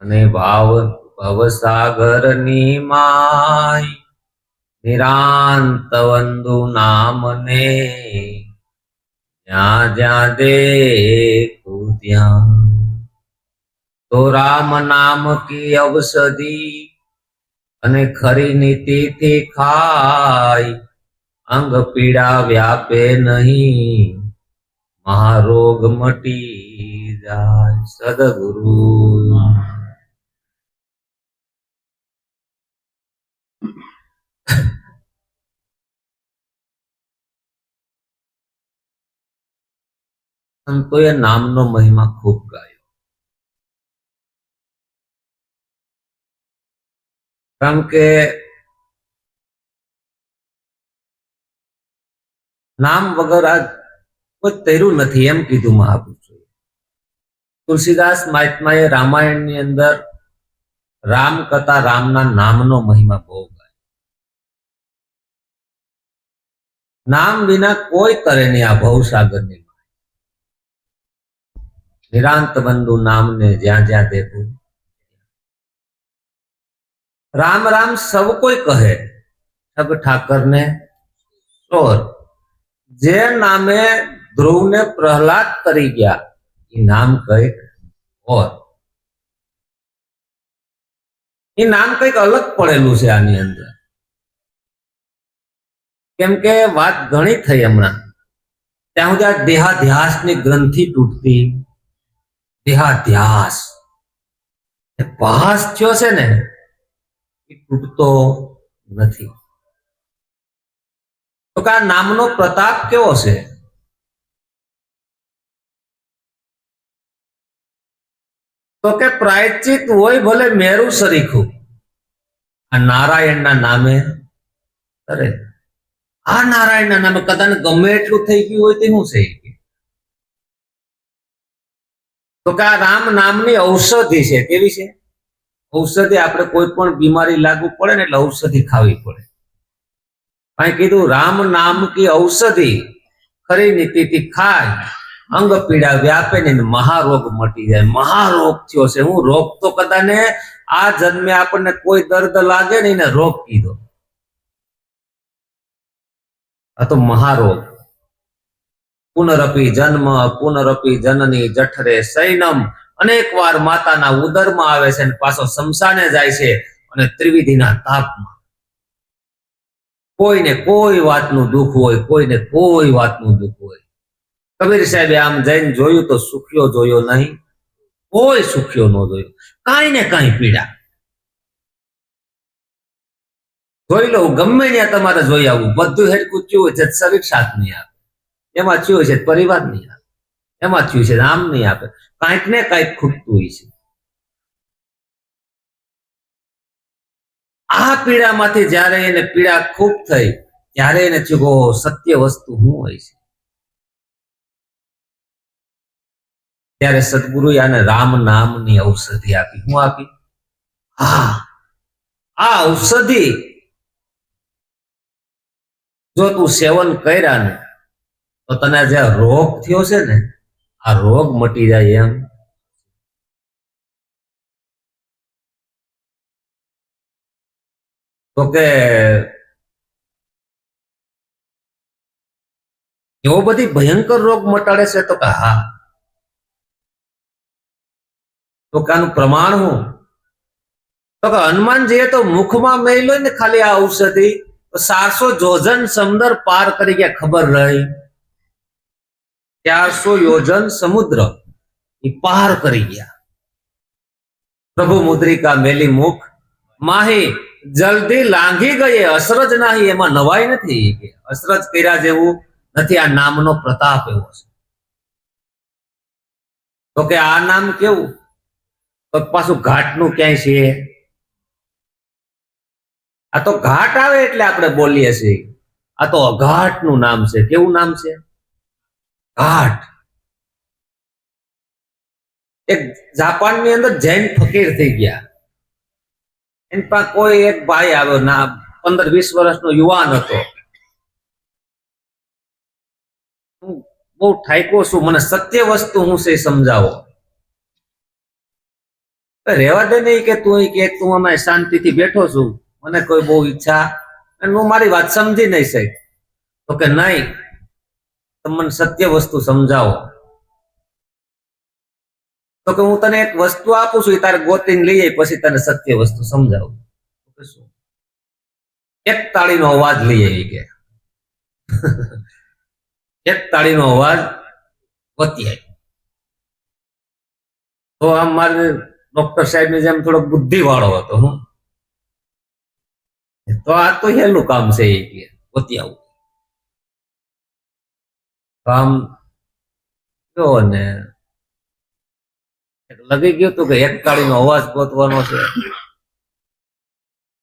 અને ભવસાગરની માય નિરાંત વંદુ નામને જ્યાં જ્યાં દેખું ત્યાં તો રામ નામ કી ઔષધિ અને ખરી નીતિથી ખાય અંગ પીડા વ્યાપે નહીં મહારોગ મટી જાય સદગુરુ સંતોએ નામનો મહિમા ખૂબ ગાયો કારણ કે નામ વગર આ કોઈ તર્યું નથી એમ કીધું મહાપુરુષોએ. તુલસીદાસ મહાત્માએ રામાયણની અંદર રામ કથા રામના નામનો મહિમા બહુ ગાયો. નામ વિના કોઈ તરે નહીં આ ભવસાગરની નિરાંત બંધુ નામને જ્યાં જ્યાં દેખું राम राम सब कोई कहे सब ठाकर ने सोर जे नामे ध्रुव ने प्रहलाद करी गया ये नाम कईक और ये नाम कईक अलग पड़ेलू से आनी अंदर केम के बात घणी थई हमणा त्यां सुधी आ देहाध्यास ની ગ્રંથિ તૂટતી देहाध्यास पास थयो छे ने તૂટતો નથી. તો કે આ નામનો પ્રતાપ કેવો છે? તો કે પ્રાયશ્ચિત હોય ભલે મેરુ સરીખું આ નારાયણના નામે કરે. આ નારાયણના નામે કદાચ ગમે એટલું થઈ ગયું હોય તે શું છે? તો કે આ રામ નામની ઔષધિ છે. કેવી છે ઔષધિ? આપણે કોઈ પણ બીમારી લાગુ પડે ને એટલે ઔષધિ ખાવી પડે. અહીં કીધું રામ નામ કી ઔષધિ ખરી નીતિથી ખાય અંગ પીડા વ્યાપે ને મહારોગ મટી જાય. મહારોગ થયો છે. હું રોગ તો કદાચ આ જન્મે આપણને કોઈ દર્દ લાગે ને એને રોગ કીધો. આ તો મહારોગ. પુનરપી જન્મ પુનરપી જનની જઠરે સૈનમ અનેક વાર માતાના ઉદરમાં આવે છે અને પાછો શમશાને જાય છે અને ત્રિવિધિના તાપમાં. કોઈને કોઈ વાતનું દુઃખ હોય, કોઈને કોઈ વાતનું દુઃખ હોય. કબીર સાહેબે આમ જઈને જોયું તો સુખ્યો જોયો નહીં, કોઈ સુખ્યો ન જોયો. કાંઈ ને કાંઈ પીડા જોઈ લો. ગમે ત્યાં તમારે જોઈ આવવું. બધું હેરકું થયું છે શરીર સાથ નહીં આપે, એમાં થયું છે પરિવાર નહીં આપે, એમાં થયું છે આમ નહીં આપે. કાંઈક ને કાંઈક ખૂટતું હોય છે. આ પીડામાંથી જયારે એને પીડા ખૂબ થઈ ત્યારે એને થયું સત્ય વસ્તુ શું હોય છે. ત્યારે સદગુરુએ આને રામ નામની ઔષધિ આપી. શું આપી? આ ઔષધિ જો તું સેવન કર્યા ને તો તને જે રોગ થયો છે ને આ રોગ મટી જાય. એમ તો કે એવો બધી ભયંકર રોગ મટાડે છે? તો કે હા. તો કે આનું પ્રમાણ હું? તો કે હનુમાનજીએ તો મુખમાં મેલ્યો ને ખાલી આ ઔષધિ 400 યોજન સમુદ્ર પાર કરી ગયા. ખબર રહી? 400 યોજન સમુદ્ર પાર કરી ગયા. પ્રભુ મુદ્રિકા મેલી મુખ માહી જલ્દી લાંઘી ગયે અસરજ નાહી. એમાં નવાઈ નથી. અસરજ કર્યા જેવું નથી. આ નામનો પ્રતાપ એવો છે. તો કે આ નામ કેવું? તો પાછું ઘાટનું ક્યાંય છે? આ તો ઘાટ આવે એટલે આપણે બોલીએ છીએ. આ તો અઘાટનું નામ છે. કેવું નામ છે? ઘાટ. એક જાપાનની અંદર જૈન ફકીર થઈ ગયા. એની પાસે કોઈ એક ભાઈ આવ્યો ના 15-20 વર્ષનો યુવાન હતો. હું બહુ ઠાયકો છું, મને સત્ય વસ્તુ હું છે સમજાવો. રહેવા દે નહીં કે તું કે તું અમે શાંતિથી બેઠો છું, મને કોઈ બહુ ઈચ્છા અને હું મારી વાત સમજી નહીં શક. તો કે નહીં, તમે મને સત્ય વસ્તુ સમજાવો. તો કે હું તને એક વસ્તુ આપું છું, એ તારે ગોતીને લઈ આવી પછી તને સત્ય વસ્તુ સમજાવું. તો કે શું? એક તાળીનો અવાજ લઈ આવી કે એક તાળીનો અવાજ વતી આવી. તો આમ મારે ડોક્ટર સાહેબ ની જેમ થોડો બુદ્ધિ વાળો હતો હું, તો આ તો હેલું કામ છે એ કે વતી આવું કામ કયો ને લગી ગયું તું કે એક તાળીનો અવાજ ગોતવાનો છે.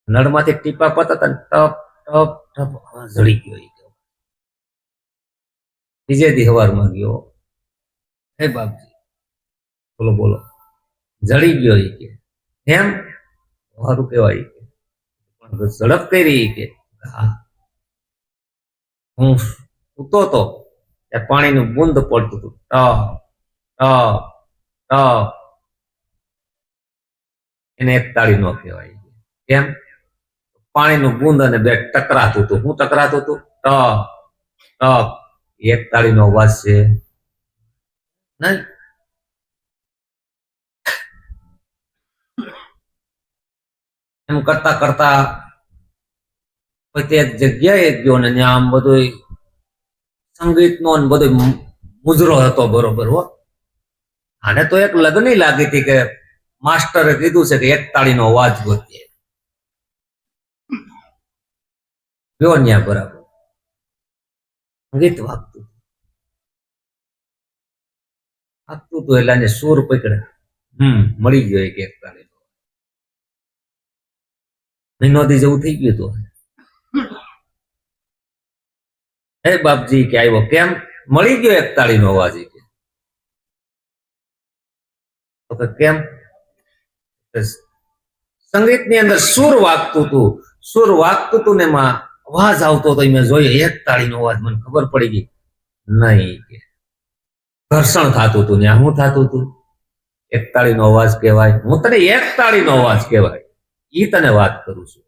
નળમાંથી ટીપા પતા ટપ ટપ ટપ જડી ગયો. બીજે દી સવારમાં ગયો, હે બાપજી બોલો બોલો, જડી ગયો એ કે એમ સારું કહેવાય કે પણ ઝડપ કરી કે હા, હું સૂતો તો ત્યાં પાણીનું બૂંદ પડતું હતું, ટ ટ એને એક તાળી ન કહેવાય. કેમ? પાણીનું બૂંદ અને બે ટકરાતું હતું. હું ટકરાતું હતું? ટ ટ. એક તાળીનો અવાજ છે નહીં. એમ કરતા કરતા એક જગ્યાએ ગયો ને ત્યાં આમ બધું સંગીતનો ને બધો મુજરો હતો બરોબર. હો, આને તો એક લગ્ન લાગી હતી કે માસ્ટરે કીધું છે કે એક તાળીનો અવાજ ગોતીએ. ગયો ત્યાં બરાબર સંગીત વાગતું હતું એટલે એને સુર પકડે, મળી ગયો એક તાળીનો. મહિનોથી જેવું થઈ ગયું હતું. હે બાપજી કે આવ્યો, કેમ? મળી ગયો એક તાળીનો અવાજ. તો કે કેમ? સંગીતની અંદર સુર વાગતું હતું, સુર વાગતું હતું ને એમાં અવાજ આવતો હતો. મેં જોયો એક તાળીનો અવાજ, મને ખબર પડી ગઈ નહીં કે ઘર્ષણ થતું હતું. ત્યાં શું થતું હતું? એક તાળીનો અવાજ કહેવાય. હું તને એક તાળીનો અવાજ કહેવાય ઈ તને વાત કરું છું.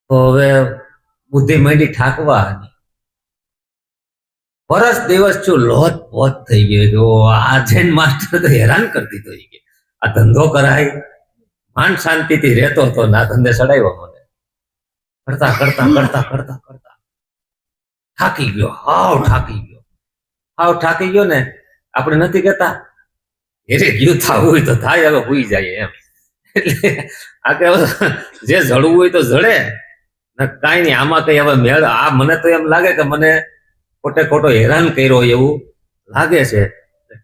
તો હવે બુદ્ધિ માંડી ઠાકવા, વર્ષ દિવસ છું લોત પોત થઈ ગયો. આ જૈન માસ્ટર તો હેરાન કરતી તો આ ધંધો કરાય, માન શાંતિથી રહેતો હતો ના ધંધે ચડાવ્યો મને. કરતા કરતા કરતા કરતા કરતા થાકી ગયો, હાવ થાકી ગયો. હાવ થાકી ગયો ને આપણે નથી કહેતા એરે ગયું થવું હોય તો થાય, હવે ભૂઈ જાય એમ. એટલે આ કે જે જડવું હોય તો જડે ને, કાંઈ નહીં. આમાં કઈ હવે મેળ, આ મને તો એમ લાગે કે મને ખોટે ખોટો હેરાન કર્યો એવું લાગે છે.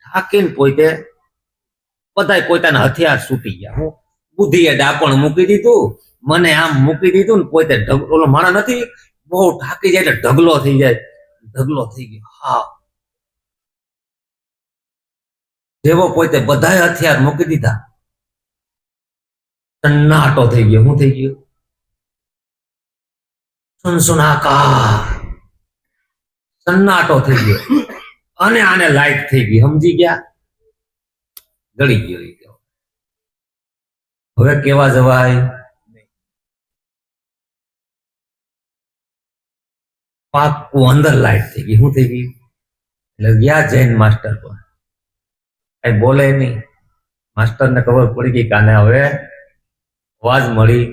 થાકીને પોતે બધા પોતાના હથિયાર છૂટી ગયા. હું બુદ્ધિએ ડાપણ મૂકી દીધું, મને આમ મૂકી દીધું ને પોતે ઓલો માણા નથી બહુ થાકી જાય એટલે ઢગલો થઈ જાય, ઢગલો થઈ ગયો. હા, જેવો પોતે બધા હથિયાર મૂકી દીધા, સન્નાટો થઈ ગયો. શું થઈ ગયું? સુનસુનાકાર, સન્નાટો થઈ ગયો. અને આને લાઈટ થઈ ગઈ. સમજી ગયા? ગળી ગયો. હવે કેવા જવાય? પાક્કું અંદર લાઈટ થઈ ગઈ. શું થઈ ગઈ? એટલે ગયા જૈન માસ્ટર પર, કઈ બોલે નહીં. માસ્ટર ને ખબર પડી ગઈ કે આને હવે અવાજ મળી,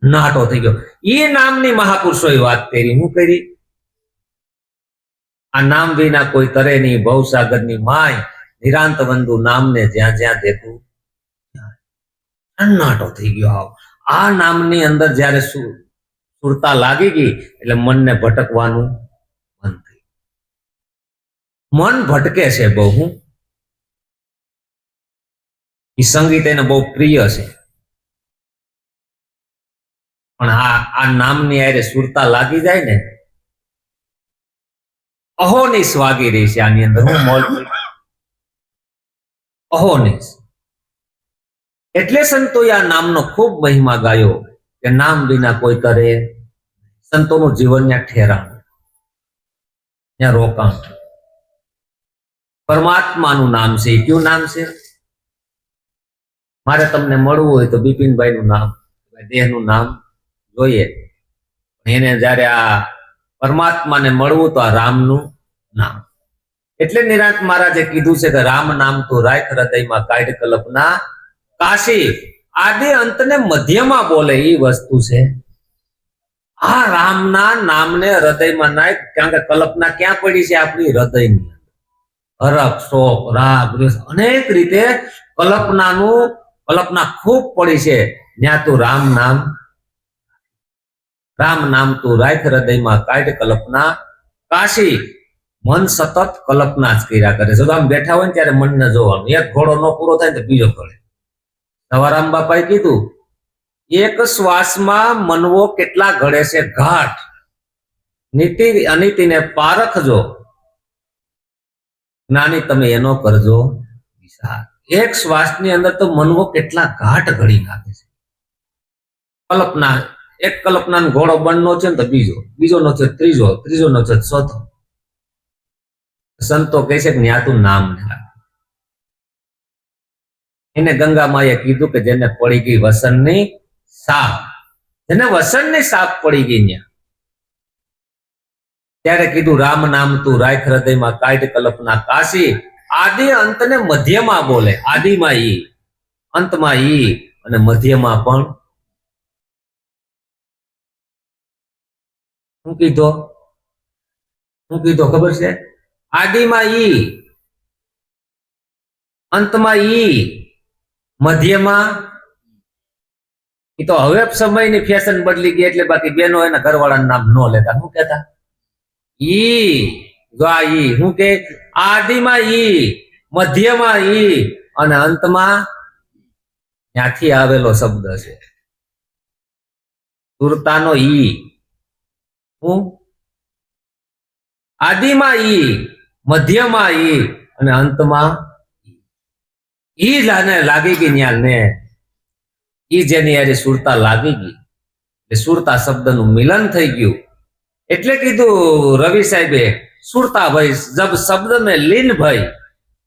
નાટો થઈ ગયો. એ નામની મહાપુરુષોએ વાત કરી. શું કરી? આ નામ વિના કોઈ તરે નહીં, ભવસાગરની માય નિરાંત બંધુ નામને જ્યાં જ્યાં દેતું સન્નાટો થઈ ગયો. આ નામની અંદર જયારે સુરતા લાગી ગઈ એટલે મનને ભટકવાનું બંધ થઈ. મન ભટકે છે બહુ. હું એ સંગીત એને બહુ પ્રિય છે, પણ આ નામની આરે સુરતા લાગી જાય ને, અહોનિશ વાગી રહી છે આની અંદર. હું મોલ અહોનિશ. એટલે સંતોએ આ નામનો ખૂબ મહિમા ગાયો કે નામ વિના કોઈ કરે. સંતોનું જીવન ત્યાં ઠેરાણ, ત્યાં રોકાણ. પરમાત્માનું નામ છે. એ કયું નામ છે? મારે તમને મળવું હોય તો બિપિનભાઈ નું નામ, દેહનું નામ જોઈએ. એને જયારે આ પરમાત્માને મળવું તો આ રામનું નામ. એટલે નિરાંત મહારાજે કીધું છે કે રામ નામ તો રાખ હૃદયમાં કાઢ કલ્પના કાશી. આદિ અંતને મધ્યમાં બોલે એ વસ્તુ છે. આ રામના નામને હૃદયમાં નાખ. કારણ કે કલ્પના ક્યાં પડી છે? આપણી હૃદયની હરખ, શોક, રાગ, દ્વેષ અનેક રીતે કલ્પના ખૂબ પડી છે. ત્યાં તું રામ નામ તું રાખ હૃદયમાં કાઢ કલ્પના કાશી. મન સતત કલ્પના જ કર્યા કરે. જો આમ બેઠા હોય ને ત્યારે મનને જોવાનું. એક ઘોડો નો પૂરો થાય તો બીજો ઘડે. સવારામ બાપાએ કીધું, એક શ્વાસમાં મનવો કેટલા ઘડે છે ઘાટ, નીતિ અનીતિને પારખજો, જ્ઞાની તમે એનો કરજો વિચાર. એક શ્વાસની અંદર તો મનવો કેટલા ઘાટ ઘડી નાખે છે. કલ્પના, એક કલ્પના ઘોડો બંધ નો છે ને તો બીજો નો છે ત્રીજો નો છે ચોથો. સંતો કહે છે કે ન્યા તું નામ ને રાખ. એને ગંગા માએ કીધું કે જેને પડી ગઈ વસનની સાપ, જેને વસનની સાપ પડી ગઈ ન્યા, ત્યારે કીધું રામ નામ તું રાખ હૃદયમાં કાઢ કલ્પના કાશી. આદિ અંતને મધ્યમાં બોલે. આદિમાં ઈ, અંતમાં ઈ અને મધ્યમાં પણ શું કીધો ખબર છે? આદિમાં ઈ, અંતમાં ઈ, મધ્યમાં. એ તો હવે સમયની ફેશન બદલી ગઈ એટલે બાકી બેનો એના ઘરવાળાનું નામ ન લેતા. શું કહેતા? ઈ શું કે? આદિમાં ઈ, મધ્યમાં ઈ અને અંતમાં ત્યાંથી આવેલો શબ્દ છે સુરતાનો ઈ. હું આદિમાં ઈ, મધ્યમાં ઈ અને અંતમાં ઈ લાગી ગઈ ન્યા ને ઈ જેની યારે સુરતા લાગી ગઈ એ સુરતા શબ્દનું મિલન થઈ ગયું. એટલે કીધું રવિ સાહેબે, સુરતા ભાઈ જબ શબ્દ में लीन भाई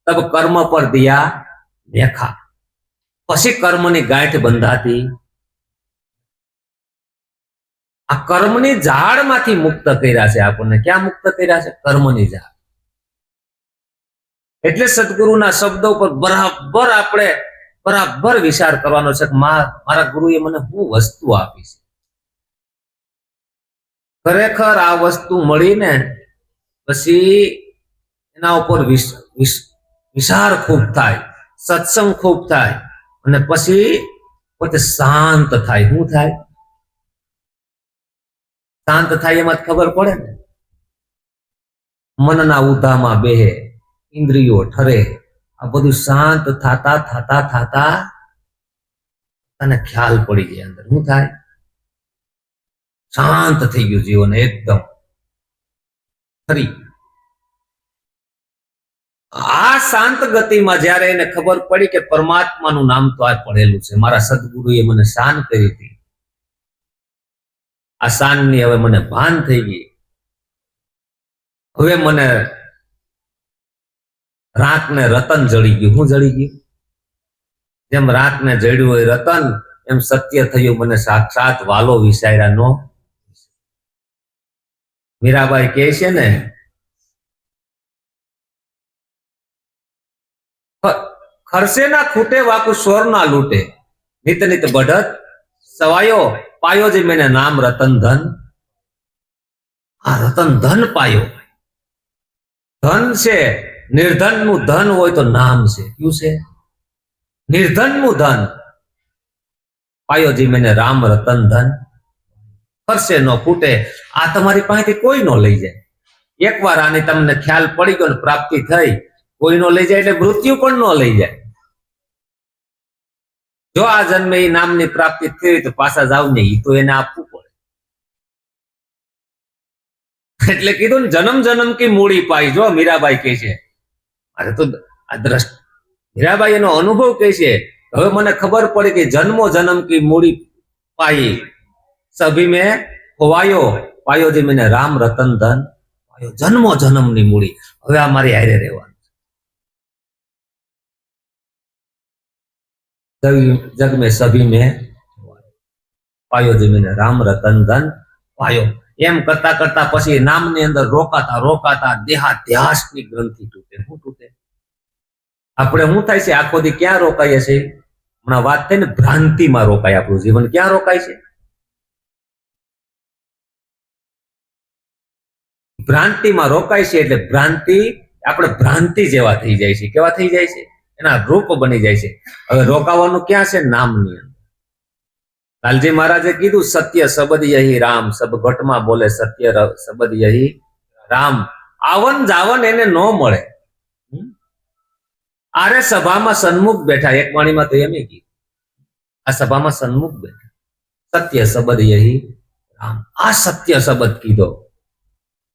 तब कर्म पर दिया देखा. પછી કર્મની ગાંઠ બંધાતી. આ કર્મની ઝાડમાંથી મુક્ત કર્યા છે આપણને. ક્યાં મુક્ત કર્યા છે? કર્મની ઝાડ. એટલે સદગુરુના શબ્દો પર બરાબર વિચાર કરવાનો છે કે મારા ગુરુએ મને શું વસ્તુ આપી છે. ખરેખર આ વસ્તુ મળીને પછી એના ઉપર વિચાર ખૂબ થાય, સત્સંગ ખૂબ થાય અને પછી પોતે શાંત થાય. શું થાય? શાંત થાય એમાં ખબર પડે ને. મનના ઉધામાં બેહે, ઇન્દ્રિયો ઠરે. આ બધું શાંત થતા તને ખ્યાલ પડી જાય અંદર. શું થાય? શાંત થઈ ગયું જીવન એકદમ ફરી. આ શાંત ગતિમાં જયારે એને ખબર પડી કે પરમાત્માનું નામ તો આ પડેલું છે, મારા સદગુરુએ મને શાન કરી હતી, આ શાનની હવે મને ભાન થઈ ગઈ. હવે મને રાતને રતન જડી ગયું. શું જડી ગયું? જેમ રાતને જડ્યું હોય રતન, એમ સત્ય થયું મને સાક્ષાત વાલો વિસાર્યા નો. મીરાબાઈ કહે છે ને, ખરસે ના ખૂટે વાકુ સ્વર ના લૂટે, નિત નિત બઢત સવાયો પાયો જે મેને નામ રતન ધન. આ રતન ધન પાયો. ધન છે, નિર્ધન નું ધન હોય તો નામ છે. કયું છે? નિર્ધન નું ધન. પાયો જે મેને રામ રતન ધન. ખરસે ન ખૂટે. આ તમારી પાસેથી કોઈ નો લઈ જાય. એકવાર આની તમને ખ્યાલ પડી ગયો ને પ્રાપ્તિ થઈ, કોઈ નો લઈ જાય એટલે મૃત્યુ પણ ન લઈ જાય. જો આ જન્મે એ નામની પ્રાપ્તિ થઈ તો પાછા જાવ ને, એ તો એને આપવું પડે. એટલે કીધું ને, જન્મ જન્મ કી મૂડી પાઈ. જો મીરાબાઈ કહે છે, અરે તો આ મીરાબાઈ એનો અનુભવ કહે છે, હવે મને ખબર પડી કે જન્મો જન્મ કી મૂડી પાઈ, સભી મેં ખોવાયો પાયો જે મને રામ રતન ધન પાયો. જન્મો જન્મની મૂડી. હવે આ મારી હારે રહેવાનું. जग में सभी में पायो जमीने राम रतन धन पायो। एम करता करता पछी नामनी अंदर रोकाता रोकाता देहाध्यासनी ग्रंथि तूटे। શું તૂટે? આપણે શું થાય છે આખો દી ક્યાં રોકાઈએ છીએ? હમણાં વાત થઈ ને ભ્રાંતિમાં રોકાય આપણું જીવન. ક્યાં રોકાય છે? ભ્રાંતિમાં રોકાય છે. એટલે ભ્રાંતિ આપણે ભ્રાંતિ જેવા થઈ જાય છે. કેવા થઈ જાય છે? એના રૂપ બની જાય છે. હવે રોકાવાનું ક્યાં છે? નામની અંદર. લાલજી મહારાજે કીધું સત્ય શબ્દ યહી રામ, સબ ઘટમાં બોલે સત્ય શબ્દ યહી રામ. આવન જાવન એને ન મળે. આરે સભામાં સન્મુખ બેઠા. એક વાણીમાં તો એમ કીધું આ સભામાં સન્મુખ બેઠા. સત્ય શબ્દ યહી રામ. આ સત્ય શબ્દ કીધો.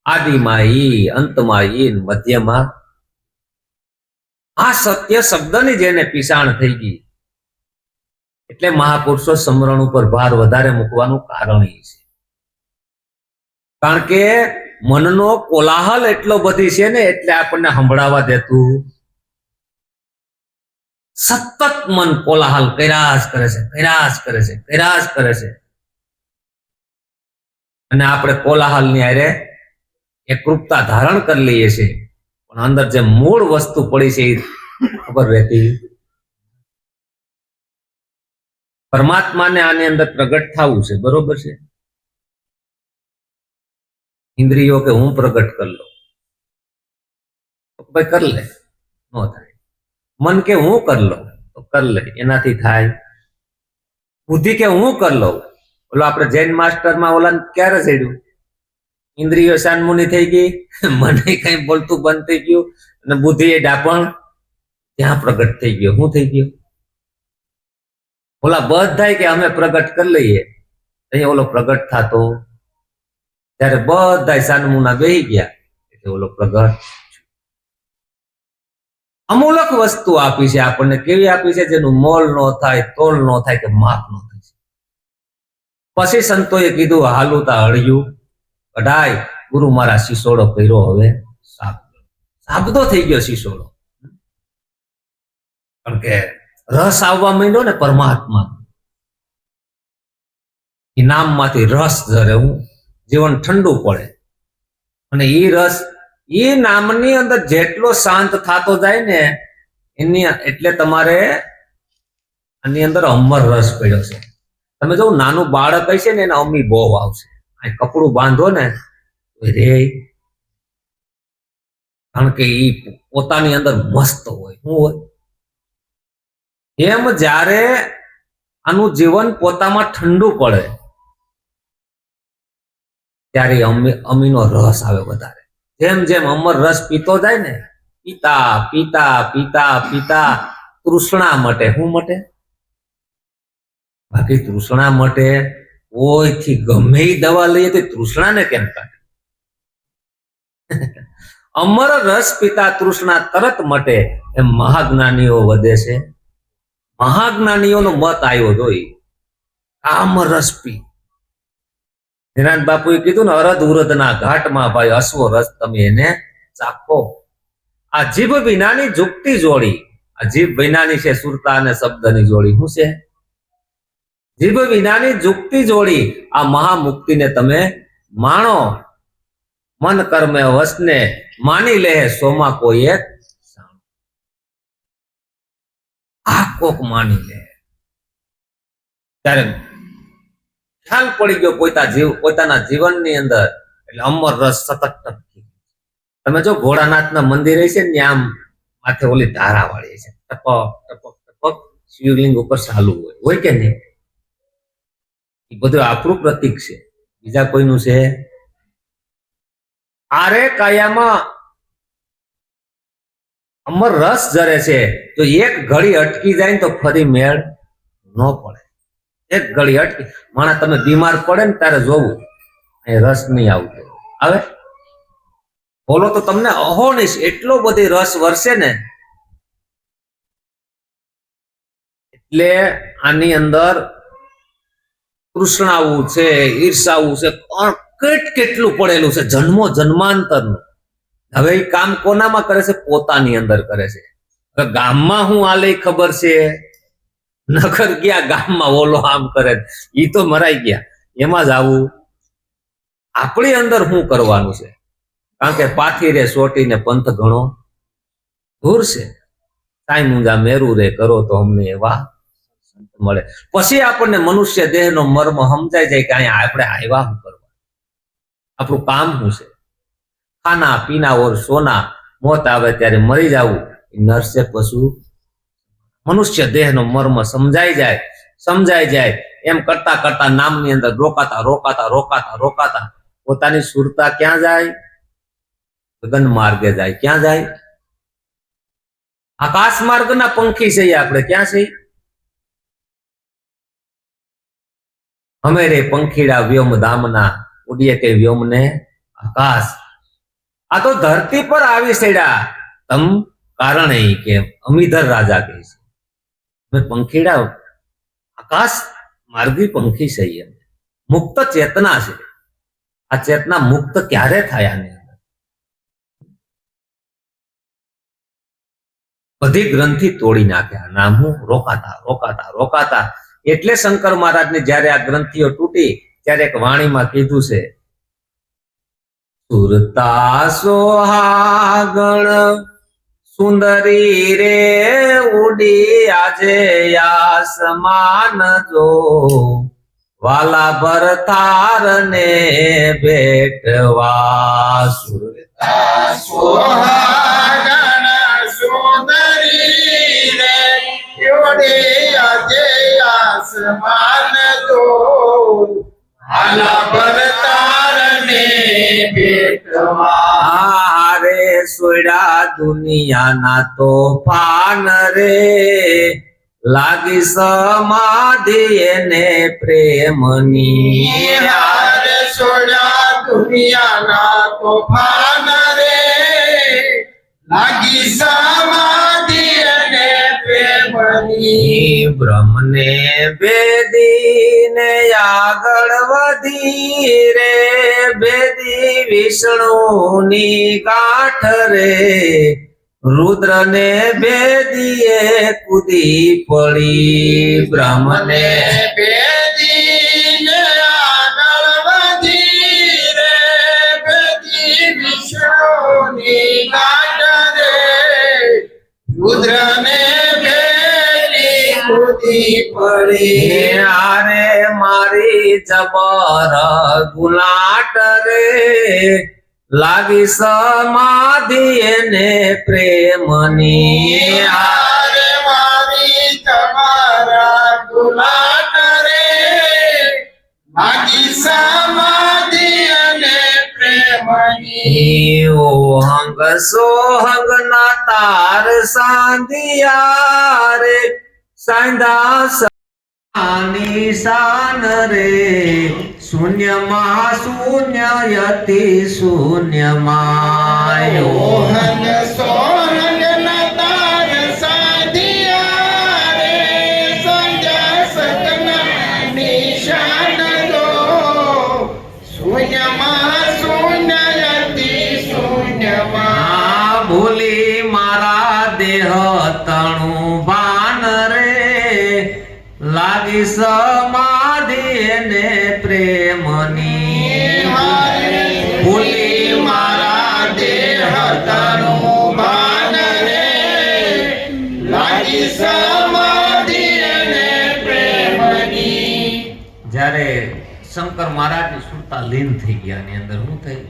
આદિમાં ઈ, અંતમાં ઈ, મધ્યમાં આ સત્ય શબ્દની જેને પીસાણ થઈ ગઈ એટલે મહાપુરુષો સમરણ ઉપર ભાર વધારે મૂકવાનું કારણ એ છે. કારણ કે મનનો કોલાહલ એટલો બધી છે ને એટલે આપણને સંભળાવા દેતું. સતત મન કોલાહલ કર્યા જ કરે છે, કર્યા જ કરે છે, કર્યા જ કરે છે. અને આપણે કોલાહલ ની હારે એકરૂપતા ધારણ કરી લઈએ છીએ પણ અંદર જે મૂળ વસ્તુ પડી છે એ ખબર રહેતી. પરમાત્માને આની અંદર પ્રગટ થવું છે, બરોબર છે. ઇન્દ્રિયો કે હું પ્રગટ કરી લઉં તો ભાઈ કર લે, ન થાય. મન કે હું કરી લઉં તો કર લે, એનાથી થાય. બુદ્ધિ કે હું કરી લઉં. ઓલો આપણે જૈન માસ્ટરમાં ઓલા ક્યારે ચડ્યું? ઇન્દ્રિયો શાનમુની થઈ ગઈ, મને કઈ બોલતું બંધ થઈ ગયું અને બુદ્ધિ એ ડાપણ ત્યાં પ્રગટ થઈ ગયો. શું થઈ ગયું? ઓલા બધા કે અમે પ્રગટ કરી લઈએ, અહીંયા ઓલો પ્રગટ થતો. ત્યારે બધા શાનમુના બેહી ગયા એટલે ઓલો પ્રગટ. અમૂલક વસ્તુ આપી છે આપણને. કેવી આપી છે? જેનું મોલ ન થાય, તોલ ન થાય કે માપ ન થાય. પછી સંતોએ કીધું હાલું તા હળિયું કઢાય. ગુરુ મારા શિસોડો કર્યો હવે સાબદો થઈ ગયો શિસોડો. કારણ કે રસ આવવા માંડ્યો ને પરમાત્મા. એ નામમાંથી રસ જરે હું જીવન ઠંડુ પડે. અને એ રસ એ નામની અંદર જેટલો શાંત થતો જાય ને એની એટલે તમારે આની અંદર અમર રસ પડ્યો છે. તમે જો નાનું બાળક હશે ને એને અમી બહુ આવશે. કપડું બાંધો ને રે, કારણ કે એ પોતાની અંદર મસ્ત હોય. શું હોય? એમ જ્યારે આનું જીવન પોતામાં ઠંડુ પડે ત્યારે અમીનો રસ આવે વધારે. જેમ જેમ અમર રસ પીતો જાય ને પીતા પીતા પીતા પીતા તૃષ્ણા મટે. શું મટે? બાકી તૃષ્ણા મટે કોઈથી ગમે એ દવા લઈએ તો તૃષ્ણાને કેમ કાઢે? અમર રસ પીતા તૃષ્ણા તરત મટે. એમ મહાજ્ઞાનીઓ વધે છે. મહાજ્ઞાનીઓનો મત આવ્યો જોઈ કામ રસ પી. નિરાંત બાપુએ કીધું ને અરદ ઉરદના ઘાટમાં ભાઈ અશ્વો રસ તમે એને ચાખો. આ જીભ વિનાની જુક્તિ જોડી. આ જીભ વિનાની છે સુરતા અને શબ્દની જોડી. શું છે? જીભ વિનાની જુક્તિ જોડી. આ મહામુક્તિને તમે માણો. મન કર્મે વસને માની લે સોમાં કોઈ એક આ કોક માની લે. ત્યારે ખ્યાલ પડી ગયો પોતાના જીવનની અંદર. એટલે અમર રસ સતત ટપકી. તમે જો ભોળાનાથના મંદિરે છે ને આમ માથે ઓલી ધારા વાળી છે, ટપક ટપક ટપક શિવલિંગ ઉપર ચાલુ હોય કે નહીં? એ બધું આપણું પ્રતીક છે, બીજા કોઈનું છે? આરે કાયામાં અમર રસ જરે છે તો એક ઘડી અટકી જાય ને તો ફરી મેળ ન પડે. એક ઘડી અટકી માણા તમે બીમાર પડે ને ત્યારે જોવું અહીં રસ નહીં આવતો. આવે બોલો તો તમને અહોનિશ એટલો બધી રસ વરસે ને. એટલે આની અંદર તૃષ્ણાવું છે, ઈર્ષાવું છે, કેટલું પડેલું છે જન્મો જન્માંતરનું. હવે એ કામ કોનામાં કરે છે? પોતાની અંદર કરે છે. ગામમાં હું આલે ખબર છે, નકર ગયા ગામમાં ઓલો આમ કરે, ઈ તો મરાઈ ગયા. એમાં જ આવું આપણી અંદર શું કરવાનું છે? કારણ કે પાથીરે સોટીને પંથ ઘણો દૂર છે. કાંઈ મુંજા મેરું રે કરો તો અમને એવા મળે. પછી આપણને મનુષ્ય દેહનો મર્મ સમજાય જાય કે અહીંયા આપણે આવ્યા શું કરવા, આપણું કામ શું છે. ખાના પીના ઓર સોના, મોત આવે ત્યારે મરી જવું, નરસે પશુ. મનુષ્ય દેહનો મર્મ સમજાઈ જાય. એમ કરતા કરતા નામની અંદર રોકાતા પોતાની સુરતા ક્યાં જાય? ગગન માર્ગે જાય. ક્યાં જાય? આકાશ માર્ગના પંખી છે આપણે. ક્યાં છે? અમે રે પંખીડા વ્યોમ ધામના, ઉડીએ કે વ્યોમ ને આકાશ. આ તો ધરતી પર આવી સડ્યા તમ કારણે કે અમીધર રાજા કહે છે અમે પંખીડા આકાશ માર્ગી પંખી છે. મુક્ત ચેતના છે. આ ચેતના મુક્ત ક્યારે થાય? આની અંદર બધી ગ્રંથિ તોડી નાખ્યા. નામ હું રોકાતા. એટલે શંકર મહારાજને જયારે આ ગ્રંથિઓ તૂટી ત્યારે એક વાણીમાં કીધું છે, સુરતા સોહાગણ સુંદરી રે ઉડી આજે આસમાન જો, વાલા ભરતાર ને ભેટવા. સુરતા સોહાગણ સુંદરી રે ઉડી આજે આસમાન જો, વાલા ભરતાર ને ભેટવા. રે સોયડા દુનિયાના તોફાન રે, લાગી સમાધિ એને પ્રેમની. હારે સોડા દુનિયાના તોફાન રે, લાગી સમાધિ અને પ્રેમની. બ્રહ્મને બેદીને આગળ વધી રે, બેદી વિષ્ણુની ગાંઠ રે, રુદ્રને બેદીએ કૂદી પડી. બ્રહ્મને બેદીને આગળ વધી રે, બેદી વિષ્ણુની ગાંઠ રે, રુદ્રને બેદી કૂદી પડી. આરે મારી જબર ગુલાટ રે, લાગી સમાધિ એને પ્રેમની. હારે મારી તમારા ગુલાટ રે, લાગી સમાધિ અને પ્રેમની. ઓહંગ સોહંગ ના તાર સાંધિયા રે, સાંધા નિશાન રે, શૂન્યમાં શૂન્ય યતિ શૂન્યમાં. ઓહંગ સોહંગ ના તાર સાંધિયા રે, સંજ્ઞા સતના નિશાન જો, શૂન્યમાં શૂન્ય યતિ શૂન્યમાં. ભૂલી મારા દેહ તણું ભાન રે, લાગી સમાધિ એને પ્રેમની. ભૂલી મારા દેહ તનું ભાન રે, લાગી સમાધિ અને પ્રેમની. જ્યારે શંકર મહારાજની સુરતા લીન થઈ ગયા, એની અંદર શું થઈ?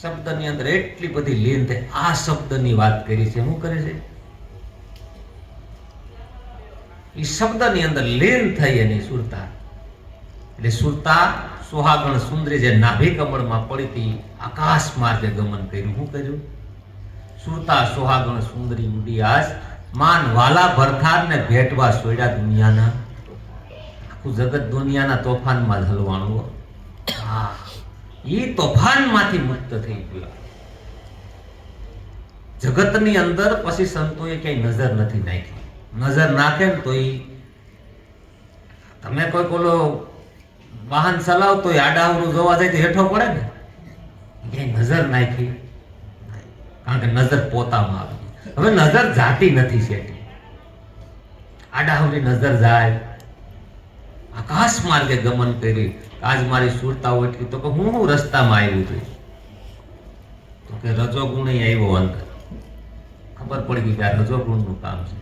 શબ્દની અંદર એટલી બધી લીન થઈ. આ શબ્દની વાત કરી છે. શું કરે છે? એ શબ્દની અંદર લીન થઈ એની સુરતા. એટલે સુરતા સોહાગણ સુંદરી જે નાભી કમળમાં પડી હતી, આકાશ માર્ગે ગમન કર્યું. શું કર્યું? સુરતા સોહાગણ સુંદરી ઉડી આજ માન વાલા ભરથારને ભેટવા સોયડા દુનિયાના. આખું જગત દુનિયાના તોફાનમાં હલવાણું. હા, એ તોફાનમાંથી મુક્ત થઈ ગયો. જગતની અંદર પછી સંતોએ ક્યાંય નજર નથી નાખી. નજર નાખે ને તો તમે કોઈ ઓલો વાહન ચલાવતો હોય આડાવરું જોવા જાય તો હેઠો પડે ને, ક્યાંય નજર નાખી. કારણ કે નજર પોતામાં આવી. હવે નજર જાતી નથી શેઠી. આડાવડી નજર જાય, આકાશ માર્ગે ગમન કરી, આજ મારી સુરતાઓ એટલી, તો કે હું રસ્તામાં આવ્યું છું, તો કે રજોગુણ આવ્યો અંદર. ખબર પડી ગઈ કે આ રજોગુણ નું કામ છે.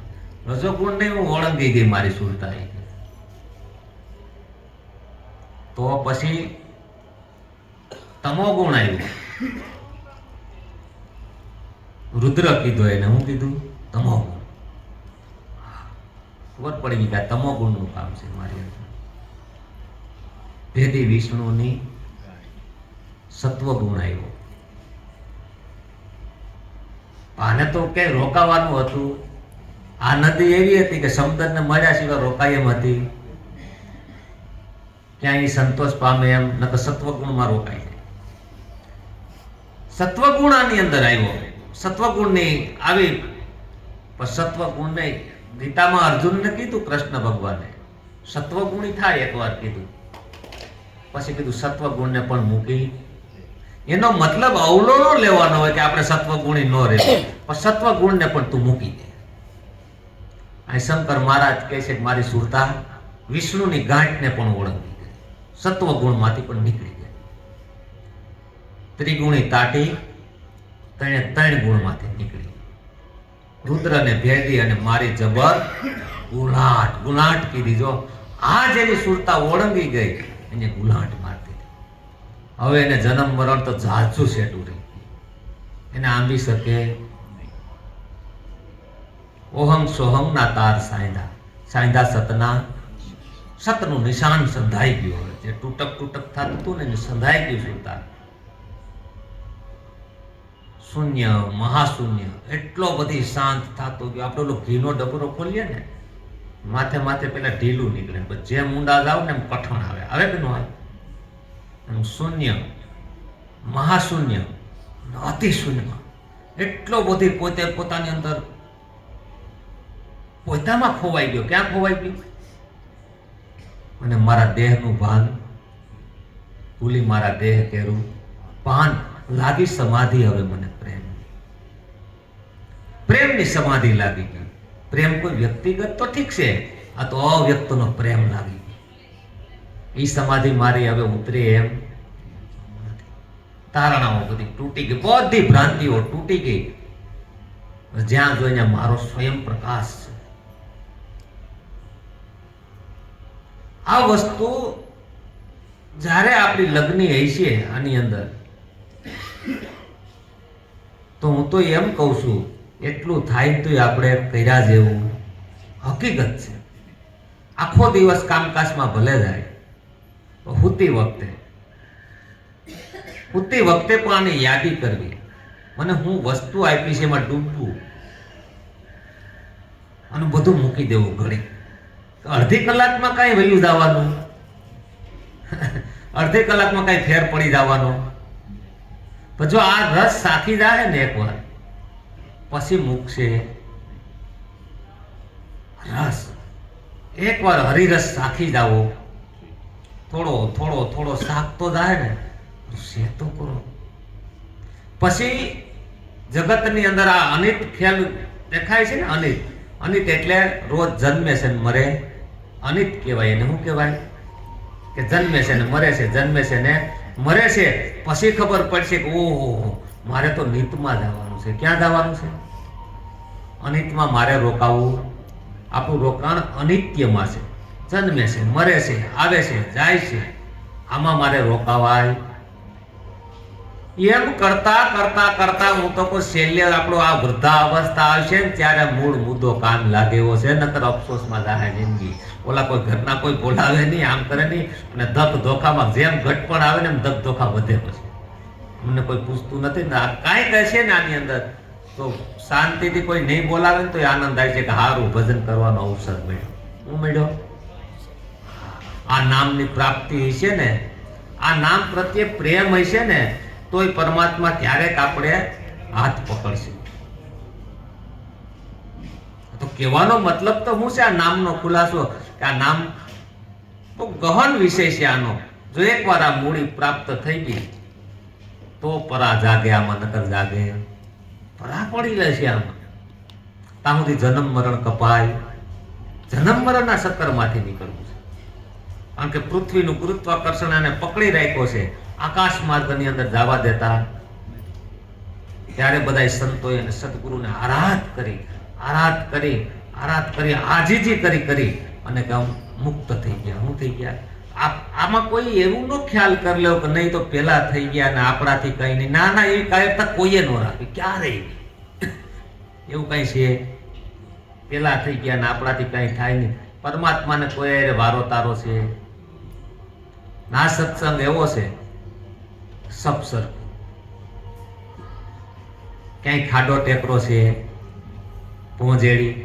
રજોગુણ ને હું ઓળંગી ગઈ મારી સુરતા. તો પછી તમો ગુણ આવ્યો. રુદ્ર કીધું એને, હું કીધું તમો ગુણ. ખબર પડી ગઈ કે આ તમો ગુણ નું કામ છે મારી અંદર. ભેદી વિષ્ણુની સત્વ ગુણ આવ્યો. આને તો કે રોકાવાનું હતું. આ નદી એવી હતી કે સમુદ્રને મળ્યા સિવાય રોકાય એમ હતી, ક્યાંય સંતોષ પામે એમ નકર સત્વગુણમાં રોકાય જાય. સત્વગુણ આની અંદર આવ્યો. સત્વગુણની આવી, પણ સત્વગુણને ગીતામાં અર્જુનને કીધું, કૃષ્ણ ભગવાને સત્વગુણી થાય એકવાર કીધું, પછી કીધું સત્વગુણને પણ મૂકી. એનો મતલબ અવલો ન લેવાનો હોય કે આપણે સત્વગુણી ન રહેવું, પણ સત્વગુણને પણ તું મૂકી દે. આ શંકર મહારાજ કહે છે કે મારી સુરતા વિષ્ણુની ગાંઠને પણ ઓળંગી ગઈ, સત્વગુણમાંથી પણ નીકળી ગઈ. ત્રિગુણી તાટી ત્રણ ગુણમાંથી નીકળી. રુદ્રને ભેદી અને મારી જબર ગુલાટ ગુલાટ કીધી. જો આ જેની સુરતા ઓળંગી ગઈ એને ગુલાટ મારતી. હવે એને જન્મ મરણ તો જાજુ સેટું રહી, એને આંબી શકે. ઓહમ સોહમ ના તાર સાંધા, સાંધા સતના, સતનું નિશાન સંધાઈ ગયું. જે તૂટક તૂટક થતું હતું ને એને સંધાઈ ગયું સુરતા. શૂન્ય મહાશૂન્ય એટલો બધી શાંત થતો ગયો. આપણે ઓલો ઘીનો ડબરો ખોલીએ ને, માથે માથે પેલા ઢીલું નીકળે, જેમ ઊંડા જાવ ને એમ કઠણ આવે. આવે કે ન આવે? એમ શૂન્ય મહાશૂન્ય અતિ શૂન્ય એટલો બધી પોતે પોતાની અંદર પોતામાં ખોવાઈ ગયો. ક્યાં ખોવાઈ ગયો? અને મારા દેહનું ભાન ભૂલી મારા દેહ કેરું ભાન લાગી સમાધિ. હવે મને પ્રેમની સમાધિ લાગી ગઈ. પ્રેમ કોઈ વ્યક્તિગત તો ઠીક છે, આ તો અવ્યક્તનો પ્રેમ લાગી ગયો. એ સમાધિ મારી હવે ઉતરે એમ નથી. તારણાઓ બધી તૂટી ગઈ, બધી ભ્રાંતિઓ તૂટી ગઈ. જ્યાં જોઈને મારો સ્વયં પ્રકાશ છે. આ વસ્તુ જ્યારે આપણી લગ્ની હશે આની અંદર, તો હું તો એમ કહું છું એટલું થાય તો આપણે કર્યા જેવું હકીકત છે. આખો દિવસ કામકાજમાં ભલે જાય, હુતી વખતે પણ આની યાદી કરવી. મને હું વસ્તુ આપી છે એમાં ડૂબવું અને બધું મૂકી દેવું ઘડી. અડધી કલાકમાં કઈ વયું જવાનું, અડધી કલાકમાં કઈ ફેર પડી જવાનો. પણ જો આ રસ સાખી જાય ને એકવાર, પછી મૂકશે રસ. એકવાર હરિરસ સાખી જાવો, થોડો થોડો થોડો શાકતો જાય ને, સેતો કરો. પછી જગતની અંદર આ અનિત ખેલ દેખાય છે ને. અનિત અનિત એટલે રોજ જન્મે છે ને મરે. અનિત કહેવાય એને. શું કહેવાય? કે જન્મે છે ને મરે છે, જન્મે છે ને મરે છે. પછી ખબર પડશે કે ઓહો મારે તો નિતમાં જવાનું છે. ક્યાં જવાનું છે? અનિતમાં મારે રોકાવું. આપણું રોકાણ અનિત્યમાં છે. જન્મે છે, મરે છે, આવે છે, જાય છે, આમાં મારે રોકાવાય. એમ કરતા કરતા કરતા હું તો કોઈ શૈલ્ય આપણો આ વૃદ્ધા અવસ્થા આવશે ને ત્યારે મૂળ મુદ્દો કામ લાગે એવો છે. નકર અફસોસમાં જાય જિંદગી. ઓલા કોઈ ઘરના કોઈ બોલાવે નહીં, આમ કરે નહીં, અને ધક ધોખામાં જેમ ઘટપણ આવે ને એમ ધક ધોખા વધે. પછી મને કોઈ પૂછતું નથી ને. આ કાંઈ કહે છે ને આની અંદર તો શાંતિથી કોઈ નહીં બોલાવે ને તો આનંદ આવે છે કે હારું ભજન કરવાનો અવસર મળ્યો. હું મળ્યો. આ નામની પ્રાપ્તિ હશે ને, આ નામ પ્રત્યે પ્રેમ હશે ને, તોય પરમાત્મા ક્યારેક આપણે હાથ પકડશે. તો કહેવાનો મતલબ તો શું છે? આ નામનો ખુલાસો કે આ નામ તો ગહન વિષય છે આનો. જો એકવાર આ મૂડી પ્રાપ્ત થઈ ગઈ તો પરા જાગે. આમાં નકર જાગે પરા પડી રહેશે. આમાં ત્યાં સુધી જન્મ મરણ કપાય જન્મ મરણના ચક્કરમાંથી નીકળવું છે. કારણ કે પૃથ્વીનું ગુરુત્વાકર્ષણ એને પકડી રાખ્યો છે, આકાશ માર્ગની અંદર જવા દેતા. ત્યારે બધા સંતોએ અને સદગુરુને આરાધ કરી આજીજી કરી અને ગામ મુક્ત થઈ ગયા. હું થઈ ગયા? આમાં કોઈ એવું નો ખ્યાલ કરી લો કે નહીં તો પેલા થઈ ગયા ને આપણાથી કઈ નહીં. ના ના, એવી કાયરતા કોઈએ ન રાખી. ક્યારે એવું કઈ છે? પેલા થઈ ગયા ને આપણાથી કઈ થાય નહીં. પરમાત્માને કોઈ વારો તારો છે ના. સત્સંગ એવો છે સપસર, ક્યાંય ખાડો ટેકરો છે પહોંચેડી.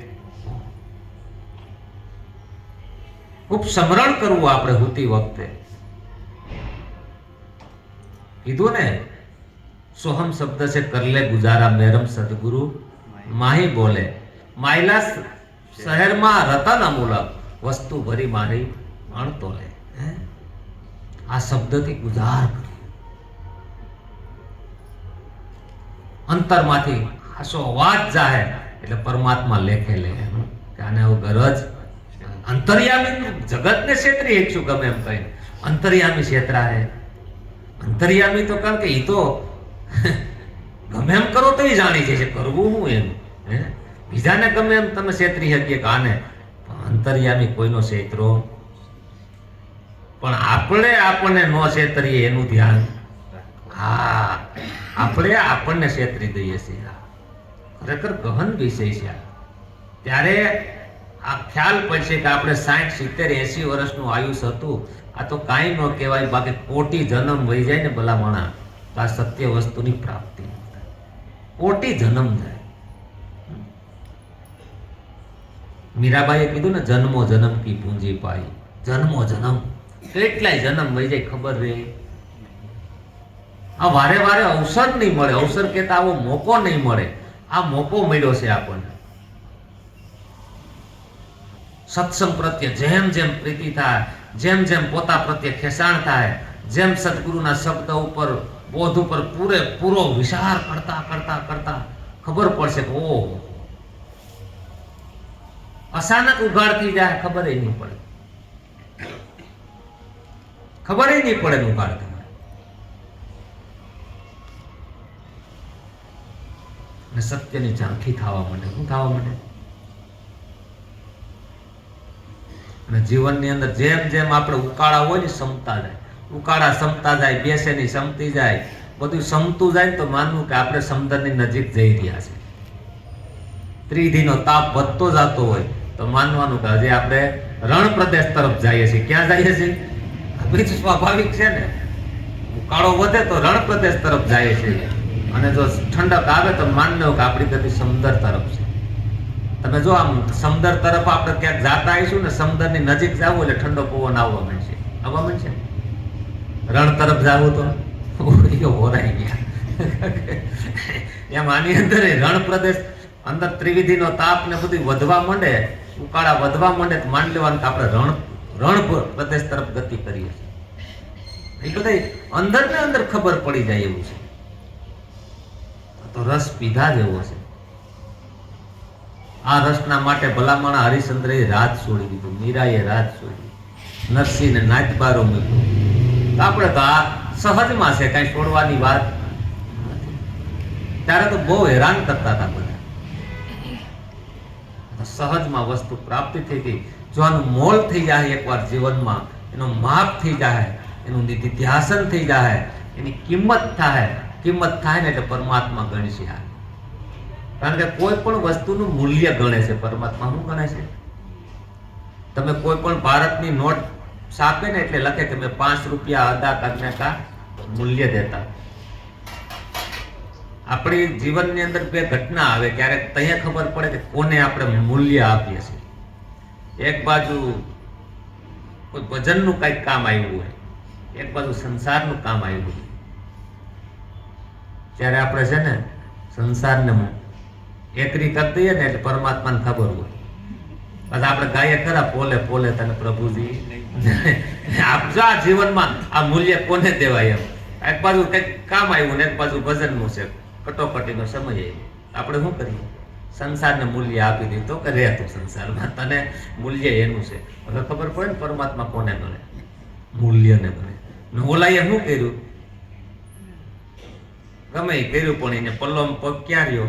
ખૂબ સ્મરણ કરવું આપણે હોતી વખતે. કીધું ને, સોહમ શબ્દ છે કરલે ગુજારા મેરમ સદગુરુ માહી બોલે. માયલા શહેરમાં રતન અમૂલક વસ્તુ ભરી મારી અણતો લે. આ શબ્દથી ગુજાર કરી, અંતરમાંથી આસો અવાજ જાહે એટલે પરમાત્મા લેખે લે કે આને આવું ગરજ. અંતર્યામી જગતને છેતરી એક શું ગમે એમ કહી, અંતર્યામી છેતરા હે. અંતર્યામી તો કારણ કે એ તો ગમે એમ કરો તો એ જાણી જશે કરવું હું એમ. બીજાને ગમે એમ તમે છેતરી શકીએ કે આને, અંતર્યામી કોઈનો છેતરો પણ આપણને ન છેતરીએ એનું ધ્યાન. હા, આપણે આપણને છેતરી દઈએ છીએ. ખરેખર ગહન વિષય છે. ત્યારે આ ખ્યાલ પડશે કે આપણે 60, 70, 80 વર્ષનું આયુષ હતું. આ તો કાંઈ ન કહેવાય. બાકી કોટી જન્મ વહી જાય ને ભલામણા તો આ સત્ય વસ્તુની પ્રાપ્તિ ન થાય. કોટી જન્મ થાય. મીરાબાઈએ કીધું ને, જન્મો જન્મ કી પૂંજી પાઈ. જન્મો જન્મ, કેટલાય જન્મ વહી જાય ખબર રહે. આ વારે વારે અવસર નહીં મળે. અવસર કહેતા આવો મોકો નહીં મળે. આ મોકો મળ્યો છે આપણને. સત્સંગ પ્રત્યે જેમ જેમ પ્રીતિ થાય, જેમ જેમ પોતા પ્રત્યે ખેંચાણ થાય, જેમ સદગુરુના શબ્દ ઉપર, બોધ ઉપર પૂરેપૂરો વિચાર કરતા ખબર પડશે કે ઓહ, અચાનક ઉઘાડ થઈ જાય. ખબર નહીં પડે ઉઘાડ થાય. અને સત્યની ઝાંખી થવા માંડે. શું થવા માંડે? અને જીવનની અંદર જેમ જેમ આપણે ઉકાળા હોય ને સમતા જાય, ઉકાળા સમતા જાય, બેસેની સમતી જાય, બધું સમતું જાય ને તો માનવું કે આપણે સમંદરની નજીક જઈ રહ્યા છે. ત્રિધિનો તાપ વધતો જતો હોય તો માનવાનું કે હજી આપણે રણ પ્રદેશ તરફ જઈએ છીએ. ક્યાં જઈએ છીએ? બીજું સ્વાભાવિક છે ને, ઉકાળો વધે તો રણ પ્રદેશ તરફ જઈએ છીએ. અને જો ઠંડક આવે તો માન લો કે આપણી ગતિ સમુદ્ર તરફ છે. તમે જો આમ સમુદ્ર તરફ આપણે ક્યાંક જાતા આવીશું ને, સમુદ્રની નજીક જવું એટલે ઠંડો પવન આવવા માંડશે. રણ તરફ જવું તો હોરાઈ ગયા. એમ આની અંદર રણ પ્રદેશ અંદર ત્રિવિધિનો તાપ ને બધું વધવા માંડે, ઉકાળા વધવા માંડે તો માન લેવાનું કે આપણે રણ પ્રદેશ તરફ ગતિ કરીએ છીએ. એ બધા અંદર ને અંદર ખબર પડી જાય એવું છે. તો રસ પીધા જેવો છે. આ રસના માટે ભલામણા હરિશ્ચંદ્રએ રાજ છોડી દીધું, મીરાએ રાજ છોડી, નરસિંહને નાચબારો મૂક્યો. આપણે તો આ સહજમાં છે, કઈ છોડવાની વાત નથી. ત્યારે તો બહુ હેરાન કરતા હતા બધા. સહજમાં વસ્તુ પ્રાપ્તિ થઈ ગઈ. જો આનું મોલ થઈ જાય એકવાર જીવનમાં, એનો માપ થઈ જાય, એનું નિધિધ્યાસન થઈ જાય, એની કિંમત થાય ને એટલે પરમાત્મા ગણશે. કારણ કે કોઈ પણ વસ્તુનું મૂલ્ય ગણે છે પરમાત્મા. શું ગણે છે? તમે કોઈ પણ ભારતની નોટ છાપે ને એટલે લખે કે મેં 5 રૂપિયા અદા કરને કા મૂલ્ય દેતા. આપણી જીવનની અંદર બે ઘટના આવે ક્યારેક ત્યાં ખબર પડે કે કોને આપણે મૂલ્ય આપીએ છીએ. એક બાજુ કોઈ ભજનનું કંઈક કામ આવ્યું હોય, એક બાજુ સંસારનું કામ આવ્યું હોય. ત્યારે આપણે છે ને સંસારને એકરી કરી દઈએ ને એટલે પરમાત્માને ખબર હોય. પછી આપણે ગાઈએ ખરા, પોલે પોલે તને પ્રભુજી આપજો. આ જીવનમાં આ મૂલ્ય કોને દેવાય? એમ એક બાજુ કંઈક કામ આવ્યું ને એક બાજુ ભજનનું છે, કટોકટીનો સમય આવ્યો. આપણે શું કરીએ? સંસારને મૂલ્ય આપી દીધું કે રહે તું સંસારમાં, તને મૂલ્ય એનું છે. હવે ખબર પડે ને પરમાત્મા કોને ગણે, મૂલ્યને ગણે. ને ઓલાએ શું કર્યું, ગમે એ કર્યું પણ એને પલ્લોમાં પગ ક્યાં રહ્યો,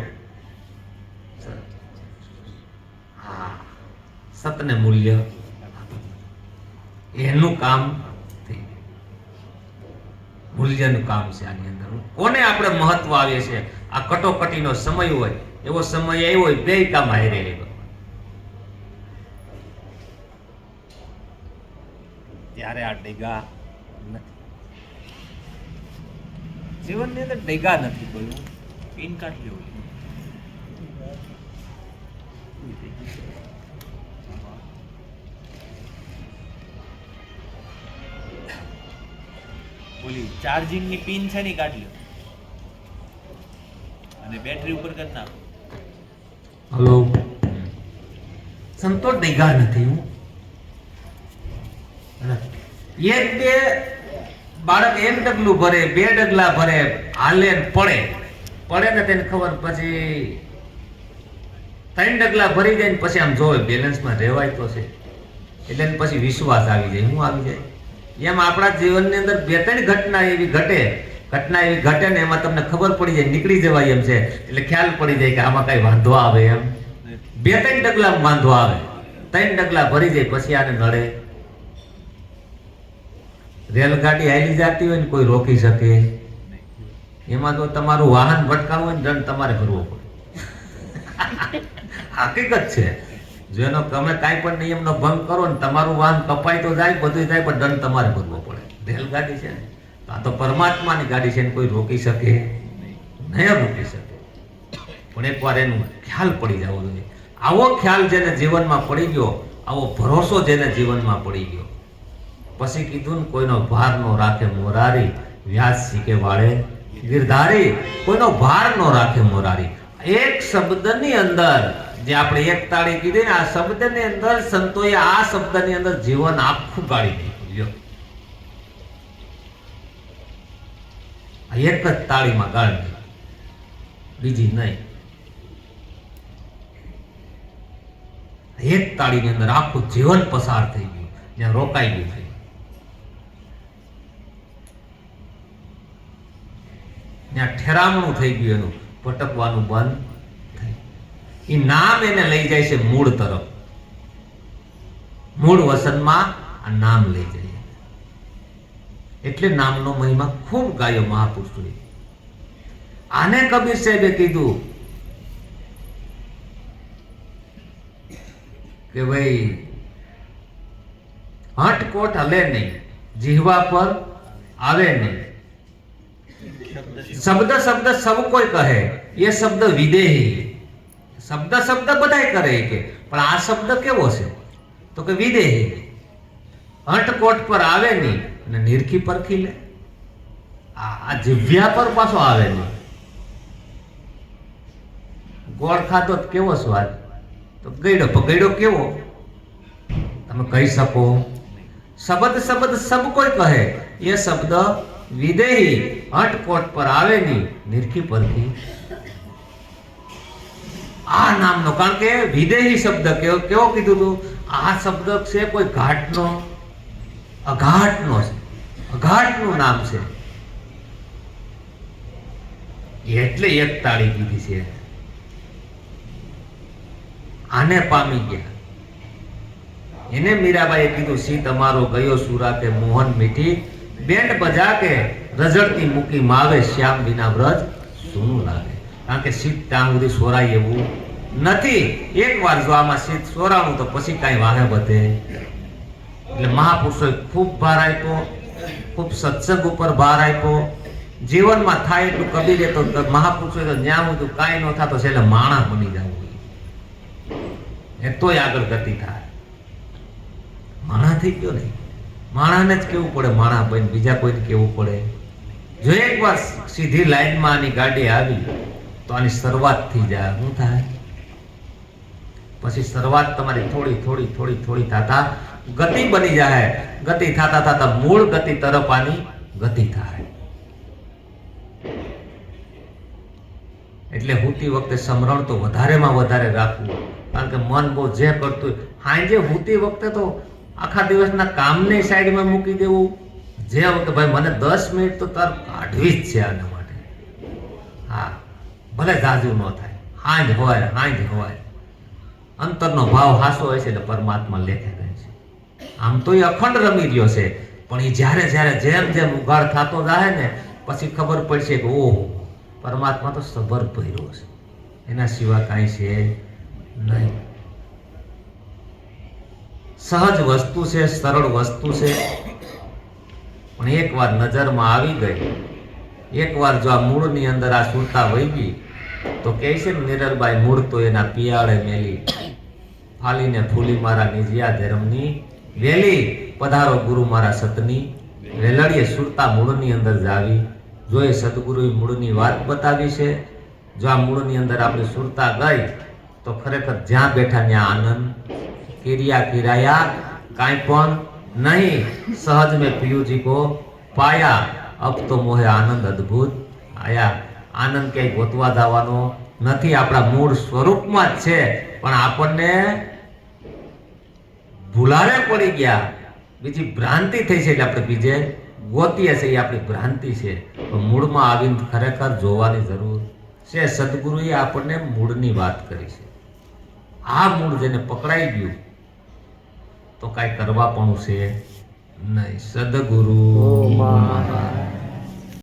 હા સતને મૂલ્ય એનું કામ થઈ ગયું. મૂલ્યનું કામ છે આની અંદર. કોને આપણે મહત્વ આવીએ છીએ, આ કટોકટીનો સમય હોય એવો સમય આવ્યો હોય, બે કામ હારે આવ્યો ત્યારે આ ડેગા નથી જીવનની અંદર, ડેગા નથી બોલવું. પિન કાઢી લેવું. ઓલી ચાર્જિંગ ની પિન છે ને કાઢી લો અને બેટરી ઉપર કરી નાખો. હલો સંતો ડેગા નથી. હું એક બે બાળક એક ડગલું ભરે, બે ડગલા ભરે, હાલે પડે ને તેને ખબર, પછી 3 ડગલા ભરી જાય ને પછી આમ જોવે બેલેન્સમાં રહેવાય તો છે, એટલે એને પછી વિશ્વાસ આવી જાય. શું આવી જાય? એમ આપણા જીવનની અંદર 2-3 ઘટના એવી ઘટે ને એમાં તમને ખબર પડી જાય, નીકળી જવાય એમ છે, એટલે ખ્યાલ પડી જાય કે આમાં કઈ વાંધો આવે. એમ 2-3 ડગલા વાંધો આવે, 3 ડગલા ભરી જાય પછી આને નડે. રેલગાડી હાલી જતી હોય ને કોઈ રોકી શકે, એમાં તો તમારું વાહન ભટકાવું હોય ને દંડ તમારે ભરવો પડે. હકીકત છે. જેનો તમે કાંઈ પણ નિયમનો ભંગ કરો ને તમારું વાહન કપાય તો જાય, બધું જાય, પણ દંડ તમારે ભરવો પડે. રેલગાડી છે ને, આ તો પરમાત્માની ગાડી છે ને કોઈ રોકી શકે નહીં, રોકી શકે. પણ એકવાર એનું ખ્યાલ પડી જવો જોઈએ. આવો ખ્યાલ જેને જીવનમાં પડી ગયો, આવો ભરોસો જેને જીવનમાં પડી ગયો, પછી કીધું ને કોઈનો ભાર નો રાખે મોરારી, વ્યાસ શીખે વાળે ગિરધારી. કોઈનો ભાર નો રાખે મોરારી. એક શબ્દની અંદર જે આપણે એક તાળી કીધી ને, આ શબ્દની અંદર સંતોએ આ શબ્દની અંદર જીવન આખું ગાળી દીધું. એક જ તાળીમાં ગાળી દીધું, બીજી નહીં. એક તાળીની અંદર આખું જીવન પસાર થઈ ગયું, જ્યાં રોકાઈ ગયું છે. ત્યાં ઠેરામણું થઈ ગયું, એનું ભટકવાનું બંધ થઈ. એ નામ એને લઈ જાય છે મૂળ તરફ, મૂળ વસનમાં આ નામ લઈ જાય. એટલે નામનો મહિમા ખૂબ ગાયો મહાપુરુષોએ. આને કબીર સાહેબે કીધું કે ભાઈ હટકોટ હલે નહીં, જીહવા પર આવે નહીં. શબ્દ શબ્દ સબ કોઈ કહે, એ શબ્દ વિદેહી. શબ્દ બધાય કરે કે, પણ આ શબ્દ કેવો છે તો કે વિદેહી. હટકોટ પર આવે નહીં અને નિરખી પરખી લે. આ જીવ્યા પર પાછો આવે નહીં. ગોળ ખાધો તો કેવો સ્વાદ, તો ગયડો કેવો તમે કહી શકો. શબ્દ સબ કોઈ કહે, એ શબ્દ વિદેહી. હટકોટ પર આવે નહીં, નિરખી પરખી. આ નામનો, કારણ કે વિદેહી શબ્દ કેવો કીધું તું, આ શબ્દ છે કોઈ ઘાટનો, અઘાટનો છે, અઘાટનું નામ છે. એટલે એક તાળી કીધી છે. આને પામી ગયા. એને મીરાબાઈએ કીધું, સી તમારો ગયો સુરા કે મોહન મીઠી, બેન્ડ બજા કે રઝળતી મૂકી માવે, શ્યામ વિના વ્રજ સૂનું લાગે. કારણ કે શીત ત્યાં સુધી સોરાય એવું નથી. એકવાર જો આમાં શીત સોરાણું તો પછી કાંઈ વાહે વધે. એટલે મહાપુરુષોએ ખૂબ ભાર આપ્યો, ખૂબ સત્સંગ ઉપર ભાર આપ્યો. જીવનમાં થાય એટલું કબીરે તો મહાપુરુષોએ તો જ્યાં હતું કાંઈ ન થતો છે, એટલે માણસ બની જવું એ તોય આગળ ગતિ થાય. માણા થઈ ગયો નહીં, માણાને જ કેવું પડે, માણા બની બીજા કોઈને કેવું પડે. જો એકવાર સીધી લાઈનમાં આની ગાડી આવી તો આની શરૂઆત થઈ જાય. શું થાય પછી શરૂઆત તમારી થોડી થતા ગતિ બની જાય. ગતિ થતા મૂળ ગતિ તરફ આની ગતિ થાય. એટલે હુતી વખતે સમરણ તો વધારેમાં વધારે રાખવું, કારણ કે મન બહુ જે કરતું હોય હાંજે હુતી વખતે તો આખા દિવસના કામને સાઈડમાં મૂકી દેવું, જે કે ભાઈ મને 10 મિનિટ તો તાર કાઢવી જ છે આના માટે. હા, ભલે જાજુ ન થાય, હાંજ હોય અંતરનો ભાવ હાસો હોય છે એટલે પરમાત્મા લેખે રહે છે. આમ તો એ અખંડ રમી રહ્યો છે, પણ એ જ્યારે જેમ જેમ ઉઘાડ થતો જાય ને પછી ખબર પડશે કે ઓહો પરમાત્મા તો સબર ભર્યો છે, એના સિવાય કાંઈ છે નહીં. સહજ વસ્તુ છે, સરળ વસ્તુ છે, પણ એકવાર નજરમાં આવી ગઈ, એકવાર જો આ મૂળની અંદર આ સુરતા વહી ગઈ તો કહે છે ને નિરલબાઈ મૂળ તો એના પિયાળે મેલી, ફાલીને ફૂલી મારા નિજિયા ધર્મની વેલી, પધારો ગુરુ મારા સતની વેલડીએ. સુરતા મૂળની અંદર જાવી, જો એ સદગુરુએ મૂળની વાત બતાવી છે, જો આ મૂળની અંદર આપણી સુરતા ગઈ તો ખરેખર જ્યાં બેઠા ત્યાં આનંદ, કિરાયા કાંઈ પણ નહીં. સહજ મેં પિયુજી કો પાયા, અબ તો મોહે આનંદ અદ્ભુત આયા. આનંદ ક્યાંય ગોતવા જવાનો નથી, આપણા મૂળ સ્વરૂપમાં જ છે, પણ આપણને ભૂલારે પડી ગયા, બીજી ભ્રાંતિ થઈ છે એટલે આપણે બીજે ગોતીએ છે, એ આપણી ભ્રાંતિ છે. તો મૂળમાં આવીને ખરેખર જોવાની જરૂર છે. સદગુરુએ આપણને મૂળની વાત કરી છે. આ મૂળ જેને પકડાઈ ગયું તો કાંઈ કરવા પણ છે નહીં. સદગુરુ મહારાજ.